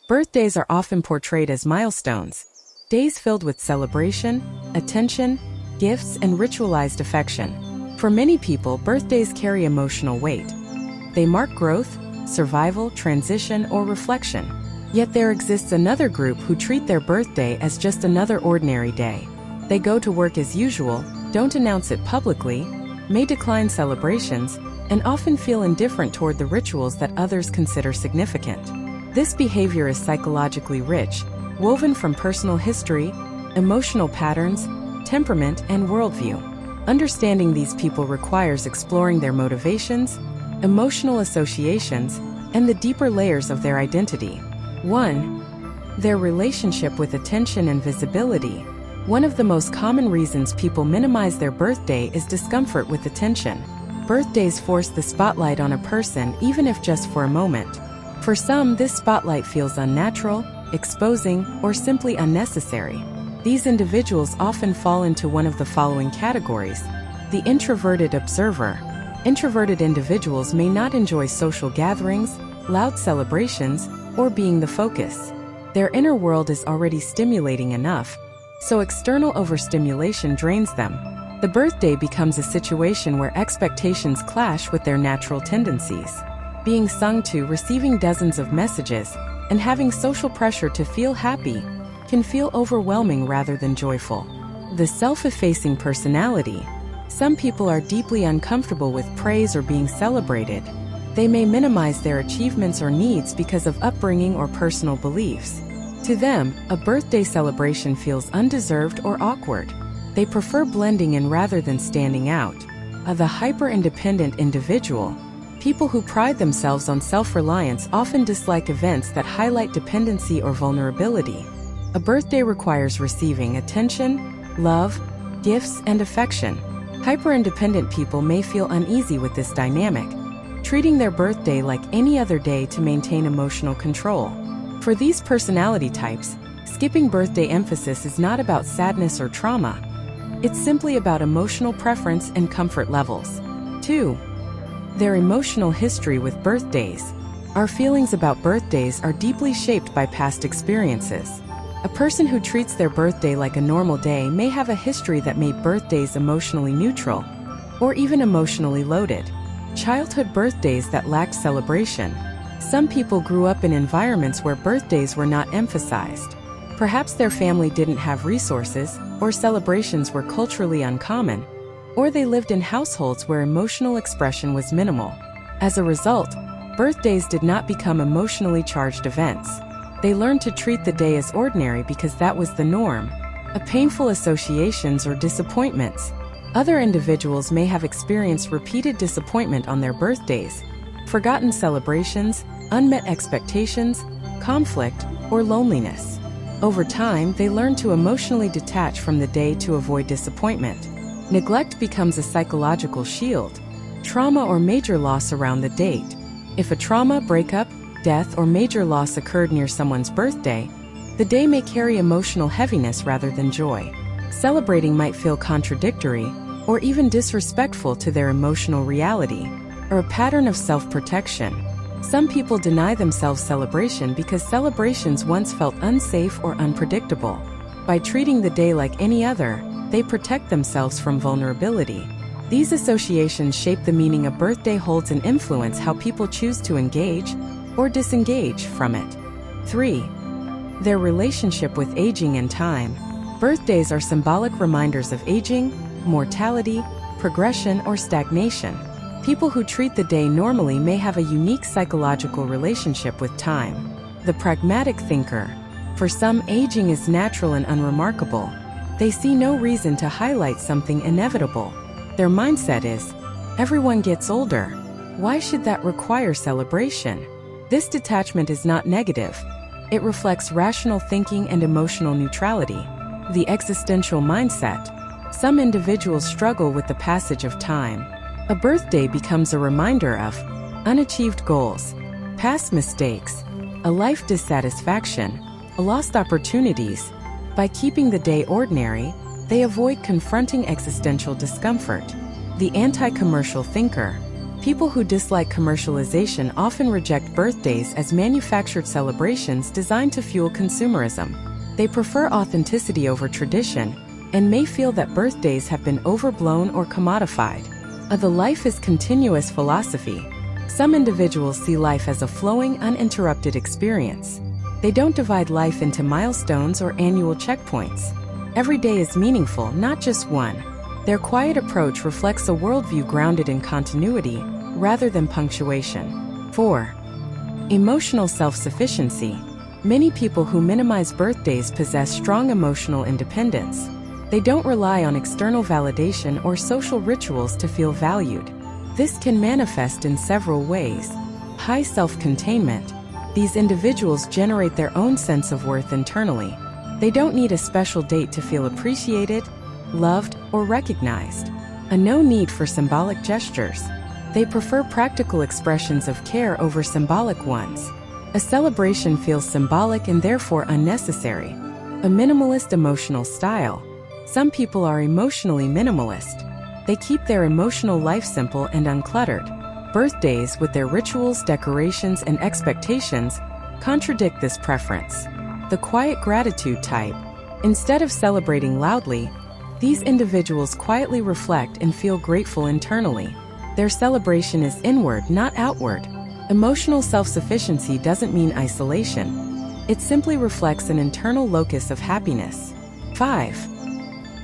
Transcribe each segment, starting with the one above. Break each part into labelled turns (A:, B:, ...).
A: Birthdays are often portrayed as milestones, days filled with celebration, attention, gifts, and ritualized affection. For many people, birthdays carry emotional weight. They mark growth, survival, transition, or reflection. Yet there exists another group who treat their birthday as just another ordinary day. They go to work as usual, don't announce it publicly, may decline celebrations, and often feel indifferent toward the rituals that others consider significant. This behavior is psychologically rich, woven from personal history, emotional patterns, temperament, and worldview. Understanding these people requires exploring their motivations, emotional associations, and the deeper layers of their identity. 1. Their relationship with attention and visibility. One of the most common reasons people minimize their birthday is discomfort with attention. Birthdays force the spotlight on a person, even if just for a moment. For some, this spotlight feels unnatural, exposing, or simply unnecessary. These individuals often fall into one of the following categories. The introverted observer. Introverted individuals may not enjoy social gatherings, loud celebrations, or being the focus. Their inner world is already stimulating enough, so external overstimulation drains them. The birthday becomes a situation where expectations clash with their natural tendencies. Being sung to, receiving dozens of messages, and having social pressure to feel happy can feel overwhelming rather than joyful. The self-effacing personality. Some people are deeply uncomfortable with praise or being celebrated. They may minimize their achievements or needs because of upbringing or personal beliefs. To them, a birthday celebration feels undeserved or awkward. They prefer blending in rather than standing out. The hyper-independent individual. People who pride themselves on self-reliance often dislike events that highlight dependency or vulnerability. A birthday requires receiving attention, love, gifts, and affection. Hyper-independent people may feel uneasy with this dynamic, treating their birthday like any other day to maintain emotional control. For these personality types, skipping birthday emphasis is not about sadness or trauma. It's simply about emotional preference and comfort levels. 2. Their emotional history with birthdays. Our feelings about birthdays are deeply shaped by past experiences. A person who treats their birthday like a normal day may have a history that made birthdays emotionally neutral, or even emotionally loaded. Childhood birthdays that lacked celebration. Some people grew up in environments where birthdays were not emphasized. Perhaps their family didn't have resources, or celebrations were culturally uncommon, or they lived in households where emotional expression was minimal. As a result, birthdays did not become emotionally charged events. They learned to treat the day as ordinary because that was the norm. Painful associations or disappointments. Other individuals may have experienced repeated disappointment on their birthdays, forgotten celebrations, unmet expectations, conflict, or loneliness. Over time, they learn to emotionally detach from the day to avoid disappointment. Neglect becomes a psychological shield. Trauma or major loss around the date. If a trauma, breakup, death, or major loss occurred near someone's birthday, the day may carry emotional heaviness rather than joy. Celebrating might feel contradictory, or even disrespectful to their emotional reality, or a pattern of self-protection. Some people deny themselves celebration because celebrations once felt unsafe or unpredictable. By treating the day like any other, they protect themselves from vulnerability. These associations shape the meaning a birthday holds and influence how people choose to engage or disengage from it. 3. Their relationship with aging and time. Birthdays are symbolic reminders of aging, mortality, progression, or stagnation. People who treat the day normally may have a unique psychological relationship with time. The pragmatic thinker. For some, aging is natural and unremarkable. They see no reason to highlight something inevitable. Their mindset is, everyone gets older. Why should that require celebration? This detachment is not negative. It reflects rational thinking and emotional neutrality. The existential mindset. Some individuals struggle with the passage of time. A birthday becomes a reminder of unachieved goals, past mistakes, a life dissatisfaction, lost opportunities. By keeping the day ordinary, they avoid confronting existential discomfort. The anti-commercial thinker. People who dislike commercialization often reject birthdays as manufactured celebrations designed to fuel consumerism. They prefer authenticity over tradition and may feel that birthdays have been overblown or commodified. The life is continuous philosophy. Some individuals see life as a flowing, uninterrupted experience. They don't divide life into milestones or annual checkpoints. Every day is meaningful, not just one. Their quiet approach reflects a worldview grounded in continuity rather than punctuation. 4. Emotional self-sufficiency. Many people who minimize birthdays possess strong emotional independence. They don't rely on external validation or social rituals to feel valued. This can manifest in several ways. High self-containment. These individuals generate their own sense of worth internally. They don't need a special date to feel appreciated, loved, or recognized. No need for symbolic gestures. They prefer practical expressions of care over symbolic ones. A celebration feels symbolic and therefore unnecessary. A minimalist emotional style. Some people are emotionally minimalist. They keep their emotional life simple and uncluttered. Birthdays, with their rituals, decorations, and expectations, contradict this preference. The quiet gratitude type. Instead of celebrating loudly, these individuals quietly reflect and feel grateful internally. Their celebration is inward, not outward. Emotional self-sufficiency doesn't mean isolation. It simply reflects an internal locus of happiness. 5.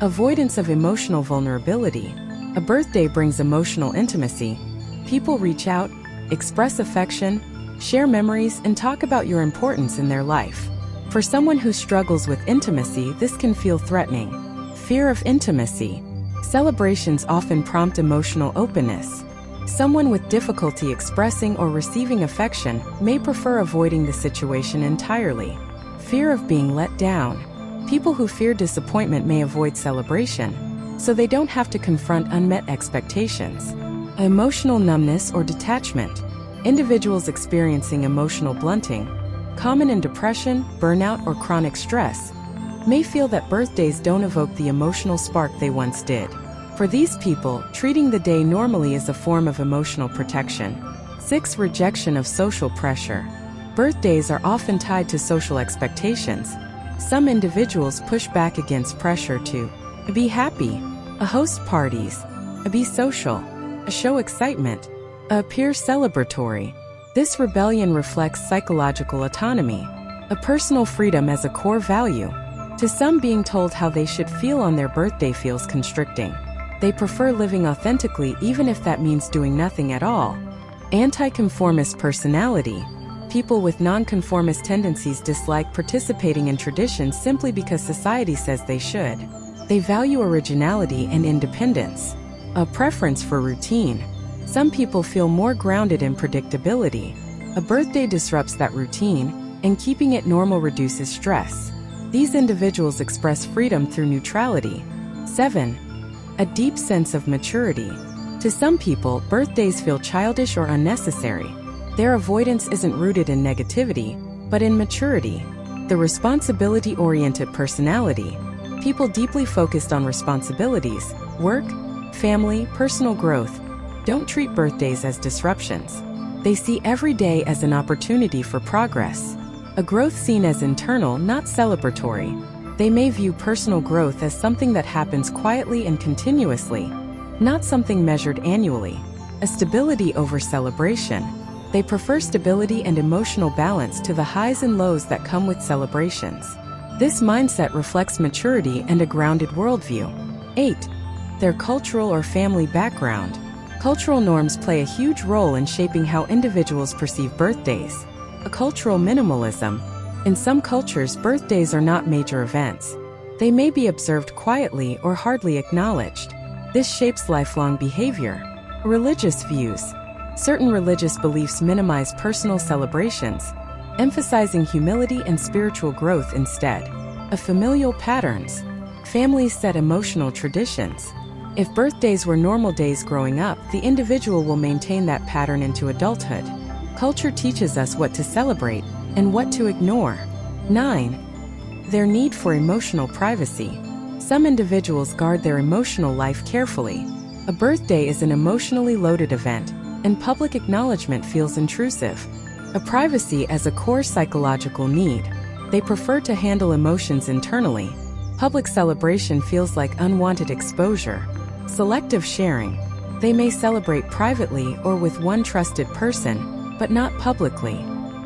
A: Avoidance of emotional vulnerability. A birthday brings emotional intimacy. People reach out, express affection, share memories, and talk about your importance in their life. For someone who struggles with intimacy, this can feel threatening. Fear of intimacy. Celebrations often prompt emotional openness. Someone with difficulty expressing or receiving affection may prefer avoiding the situation entirely. Fear of being let down. People who fear disappointment may avoid celebration, so they don't have to confront unmet expectations. Emotional numbness or detachment. Individuals experiencing emotional blunting, common in depression, burnout, or chronic stress, may feel that birthdays don't evoke the emotional spark they once did. For these people, treating the day normally is a form of emotional protection. 6. Rejection of social pressure. Birthdays are often tied to social expectations. Some individuals push back against pressure to be happy, host parties, be social, show excitement, appear celebratory. This rebellion reflects psychological autonomy, a personal freedom as a core value. To some, being told how they should feel on their birthday feels constricting. They prefer living authentically even if that means doing nothing at all. Anti-conformist personality. People with non-conformist tendencies dislike participating in traditions simply because society says they should. They value originality and independence. A preference for routine. Some people feel more grounded in predictability. A birthday disrupts that routine, and keeping it normal reduces stress. These individuals express freedom through neutrality. 7. A deep sense of maturity. To some people, birthdays feel childish or unnecessary. Their avoidance isn't rooted in negativity, but in maturity. The responsibility-oriented personality. People deeply focused on responsibilities, work, family, personal growth, don't treat birthdays as disruptions. They see every day as an opportunity for progress. A growth seen as internal, not celebratory. They may view personal growth as something that happens quietly and continuously, not something measured annually. A stability over celebration. They prefer stability and emotional balance to the highs and lows that come with celebrations. This mindset reflects maturity and a grounded worldview. 8. Their cultural or family background. Cultural norms play a huge role in shaping how individuals perceive birthdays. A cultural minimalism. In some cultures, birthdays are not major events. They may be observed quietly or hardly acknowledged. This shapes lifelong behavior. Religious views. Certain religious beliefs minimize personal celebrations, emphasizing humility and spiritual growth instead. Familial patterns. Families set emotional traditions. If birthdays were normal days growing up, the individual will maintain that pattern into adulthood. Culture teaches us what to celebrate and what to ignore. 9. Their need for emotional privacy. Some individuals guard their emotional life carefully. A birthday is an emotionally loaded event. and public acknowledgment feels intrusive. A privacy as a core psychological need. They prefer to handle emotions internally. Public celebration feels like unwanted exposure. Selective sharing. They may celebrate privately or with one trusted person, but not publicly.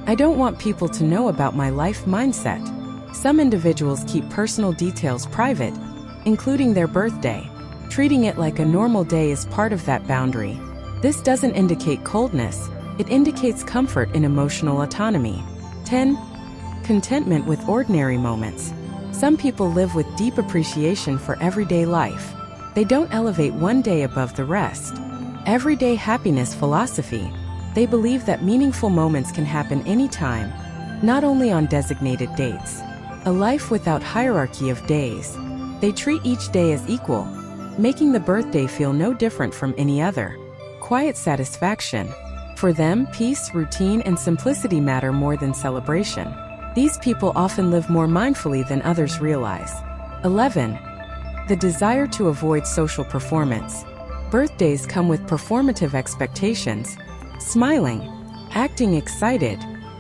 A: I don't want people to know about my life mindset. Some individuals keep personal details private, including their birthday. Treating it like a normal day is part of that boundary. This doesn't indicate coldness, it indicates comfort in emotional autonomy. 10. Contentment with ordinary moments. Some people live with deep appreciation for everyday life. They don't elevate one day above the rest. Everyday happiness philosophy. They believe that meaningful moments can happen anytime, not only on designated dates. A life without hierarchy of days. They treat each day as equal, making the birthday feel no different from any other. Quiet satisfaction. For them, peace, routine, and simplicity matter more than celebration. These people often live more mindfully than others realize. 11. The desire to avoid social performance. Birthdays come with performative expectations. Smiling, acting excited,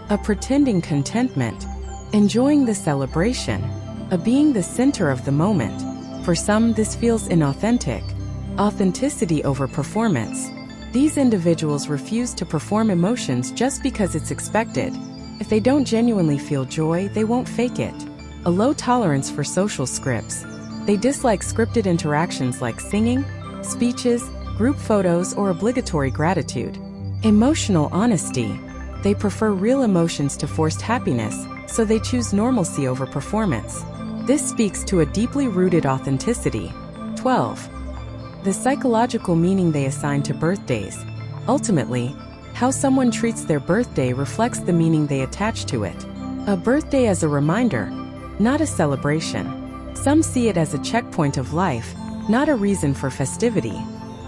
A: a pretending contentment, enjoying the celebration, a being the center of the moment. For some, this feels inauthentic. Authenticity over performance. These individuals refuse to perform emotions just because it's expected. If they don't genuinely feel joy, they won't fake it. A low tolerance for social scripts. They dislike scripted interactions like singing, speeches, group photos, or obligatory gratitude. Emotional honesty. They prefer real emotions to forced happiness, so they choose normalcy over performance. This speaks to a deeply rooted authenticity. 12. The psychological meaning they assign to birthdays. Ultimately, how someone treats their birthday reflects the meaning they attach to it. A birthday as a reminder, not a celebration. Some see it as a checkpoint of life, not a reason for festivity.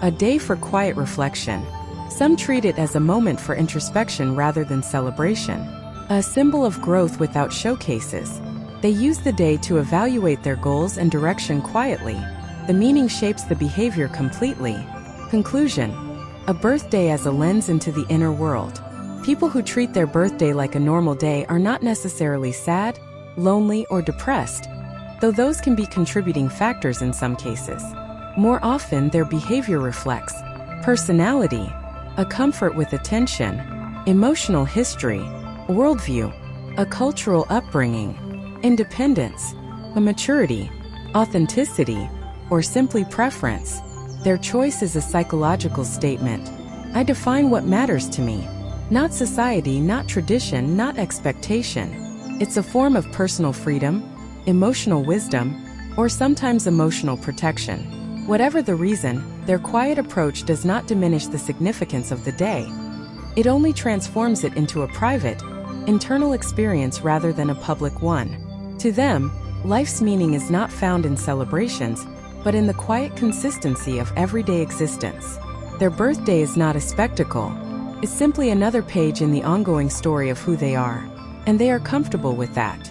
A: A day for quiet reflection. Some treat it as a moment for introspection rather than celebration. A symbol of growth without showcases. They use the day to evaluate their goals and direction quietly. The meaning shapes the behavior completely. Conclusion. A birthday as a lens into the inner world. People who treat their birthday like a normal day are not necessarily sad, lonely, or depressed, though those can be contributing factors in some cases. More often, their behavior reflects personality, a comfort with attention, emotional history, worldview, a cultural upbringing, independence, a maturity, authenticity, or simply preference. Their choice is a psychological statement. I define what matters to me. Not society, not tradition, not expectation. It's a form of personal freedom, emotional wisdom, or sometimes emotional protection. Whatever the reason, their quiet approach does not diminish the significance of the day. It only transforms it into a private, internal experience rather than a public one. To them, life's meaning is not found in celebrations, but in the quiet consistency of everyday existence. Their birthday is not a spectacle. It's simply another page in the ongoing story of who they are, and they are comfortable with that.